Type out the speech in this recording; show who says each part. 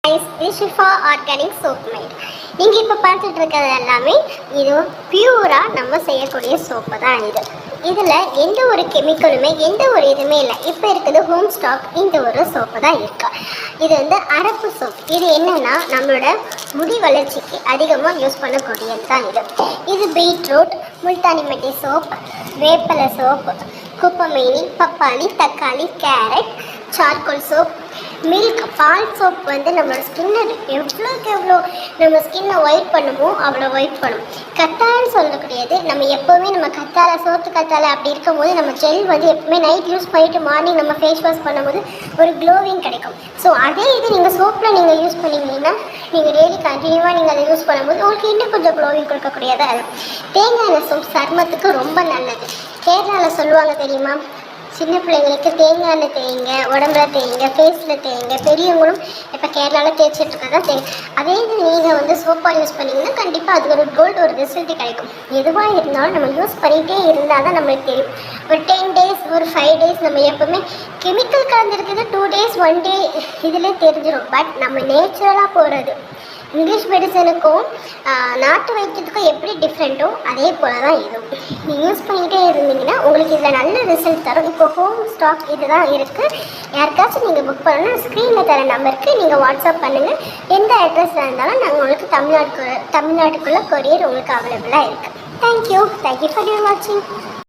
Speaker 1: guys, this is for organic soap made. நீங்கள் இப்போ பார்த்துட்டு இருக்கிறது எல்லாமே இது பியூராக நம்ம செய்யக்கூடிய சோப்பு தான் இதில் எந்த ஒரு கெமிக்கலுமே எந்த ஒரு இதுவுமே இல்லை. இப்போ இருக்குது ஹோம் ஸ்டாக் இந்த ஒரு சோப்பு தான் இருக்கு. இது அரப்பு சோப். இது என்னென்னா நம்மளோட முடி வளர்ச்சிக்கு அதிகமாக யூஸ் பண்ணக்கூடியது தான் இது பீட்ரூட், முல்தானி மெட்டி சோப், வேப்பலை சோப், குப்பமேனி, பப்பாளி, தக்காளி, கேரட், சார்கோல் சோப், மில்க், பால் சோப் நம்மளோட ஸ்கின்னை எவ்வளோக்கு எவ்வளோ நம்ம ஸ்கின்னை ஒயிட் பண்ணுமோ அவ்வளோ ஒயிட் பண்ணும். கத்தாழைன்னு சொல்லக்கூடியது நம்ம எப்போவுமே நம்ம கத்தாழை, சோத்து கத்தாழை அப்படி இருக்கும்போது நம்ம ஜெல் எப்பவுமே நைட் யூஸ் பண்ணிவிட்டு மார்னிங் நம்ம ஃபேஸ் வாஷ் பண்ணும்போது ஒரு க்ளோவிங் கிடைக்கும். ஸோ அதே இது நீங்கள் சோப்பில் நீங்கள் யூஸ் பண்ணிங்கன்னா நீங்கள் டெய்லி கண்டினியூவாக நீங்கள் அதை யூஸ் பண்ணும்போது உங்களுக்கு இன்னும் கொஞ்சம் க்ளோவிங் கொடுக்கக்கூடியதாக இருக்கும். தேங்காய் எண்ணெய் சோப் சருமத்துக்கு ரொம்ப நல்லது. கேரளாவில் சொல்லுவாங்க தெரியுமா, சின்ன பிள்ளைங்களுக்கு தேங்காய் எண்ணெய் தேய்ங்க, உடம்புல தேய்ங்க, ஃபேஸில் தேய்ங்க. பெரியவங்களும் இப்போ கேரளாவில் தேய்ச்சிட்டு இருக்கதான் தேய்ங்க. அதே இது நீங்கள் சோப்பாக யூஸ் பண்ணிங்கன்னா கண்டிப்பாக அதுக்கு ஒரு கோல்டு ஒரு ரிசல்ட் கிடைக்கும். எதுவாக இருந்தாலும் நம்ம யூஸ் பண்ணிகிட்டே இருந்தால் தான் நம்மளுக்கு தெரியும். ஒரு 10 days ஒரு 5 days நம்ம எப்போவுமே கெமிக்கல் கலந்துருக்குது 2 days 1 day இதிலே தெரிஞ்சிடும். பட் நம்ம நேச்சுரலாக போகிறது இங்கிலீஷ் மெடிசனுக்கும் நாட்டு வைத்தியத்துக்கும் எப்படி டிஃப்ரெண்ட்டோ அதே போல் தான் இதுவும். நீங்கள் யூஸ் பண்ணிக்கிட்டே இருந்தீங்கன்னா உங்களுக்கு இதில் நல்ல ரிசல்ட் தரும். இப்போ ஹோம் ஸ்டாக் இது தான் இருக்குது. யாருக்காச்சும் நீங்கள் புக் பண்ணணும்னா ஸ்க்ரீனில் தர நம்பருக்கு நீங்கள் வாட்ஸ்அப் பண்ணுங்கள். எந்த அட்ரஸில் இருந்தாலும் நாங்கள் உங்களுக்கு தமிழ்நாட்டுக்குள்ளே கொரியர் உங்களுக்கு அவைலபிளாக இருக்குது. தேங்க்யூ ஃபார் யூர் வாட்சிங்.